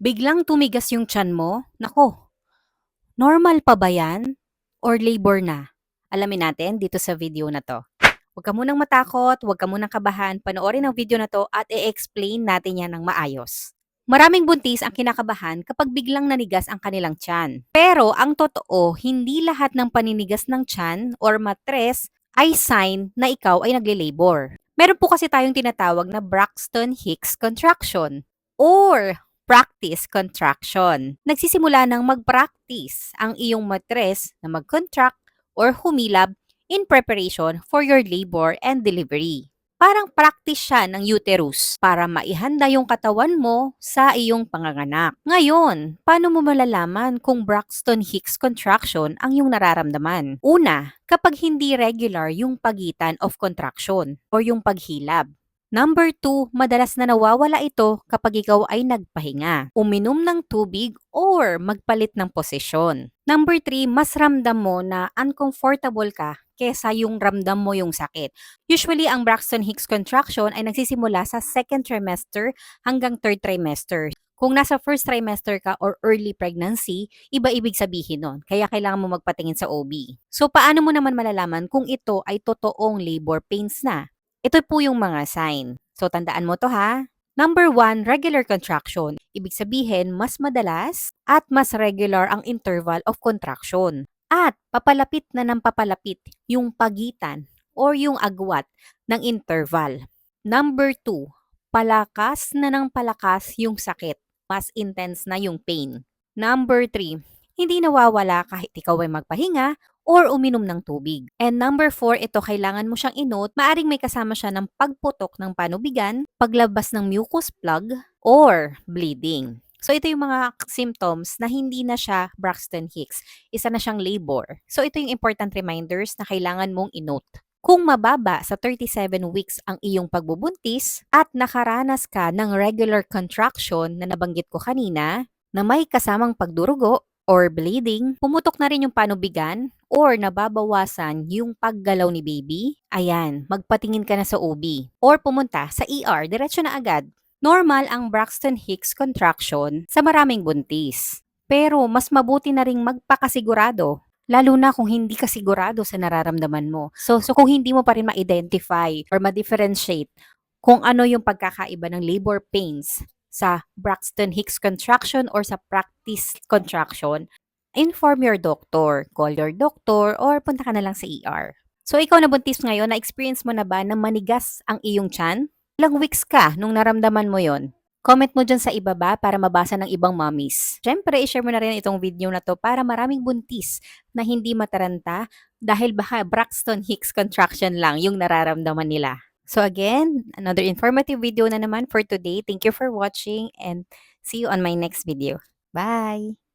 Biglang tumigas yung tiyan mo? Nako, normal pa ba yan? Or labor na? Alamin natin dito sa video na 'to. Huwag ka munang matakot, huwag ka munang kabahan, panoorin ang video na 'to at i-explain natin yan ng maayos. Maraming buntis ang kinakabahan kapag biglang nanigas ang kanilang tiyan. Pero ang totoo, hindi lahat ng paninigas ng tiyan or matres ay sign na ikaw ay nagle-labor. Meron po kasi tayong tinatawag na Braxton Hicks contraction or practice contraction. Nagsisimula ng mag-practice ang iyong matres na mag-contract or humilab in preparation for your labor and delivery. Parang practice siya ng uterus para maihanda yung katawan mo sa iyong panganganak. Ngayon, paano mo malalaman kung Braxton Hicks contraction ang iyong nararamdaman? Una, kapag hindi regular yung pagitan of contraction o yung paghilab. Number 2, madalas na nawawala ito kapag ikaw ay nagpahinga, uminom ng tubig or magpalit ng posisyon. Number 3, mas ramdam mo na uncomfortable ka kesa yung ramdam mo yung sakit. Usually, ang Braxton Hicks contraction ay nagsisimula sa second trimester hanggang third trimester. Kung nasa first trimester ka or early pregnancy, iba ibig sabihin nun. Kaya kailangan mo magpatingin sa OB. So, paano mo naman malalaman kung ito ay totoong labor pains na? Ito po yung mga sign. So, tandaan mo to ha. Number 1, regular contraction. Ibig sabihin, mas madalas at mas regular ang interval of contraction. At papalapit na ng papalapit yung pagitan or yung agwat ng interval. Number 2, palakas na ng palakas yung sakit. Mas intense na yung pain. Number 3, hindi nawawala kahit ikaw ay magpahinga or uminom ng tubig. And number 4, ito kailangan mo siyang i-note, maaring may kasama siya ng pagputok ng panubigan, paglabas ng mucus plug, or bleeding. So ito yung mga symptoms na hindi na siya Braxton Hicks. Isa na siyang labor. So ito yung important reminders na kailangan mong i-note. Kung mababa sa 37 weeks ang iyong pagbubuntis at nakaranas ka ng regular contraction na nabanggit ko kanina, na may kasamang pagdurugo or bleeding, pumutok na rin yung panubigan or nababawasan yung paggalaw ni baby, ayan, magpatingin ka na sa OB or pumunta sa ER, diretso na agad. Normal ang Braxton Hicks contraction sa maraming buntis. Pero mas mabuti na ring magpakasigurado, lalo na kung hindi ka sigurado sa nararamdaman mo. So kung hindi mo pa rin ma-identify or ma-differentiate kung ano yung pagkakaiba ng labor pains sa Braxton Hicks contraction or sa practice contraction, inform your doctor, call your doctor, or punta ka na lang sa ER. So ikaw na buntis ngayon, na-experience mo na ba na manigas ang iyong tiyan? Ilang weeks ka nung naramdaman mo yon? Comment mo dyan sa ibaba para mabasa ng ibang mommies. Siyempre, i-share mo na rin itong video na to para maraming buntis na hindi mataranta dahil baka Braxton Hicks contraction lang yung nararamdaman nila. So again, another informative video na naman for today. Thank you for watching and see you on my next video. Bye!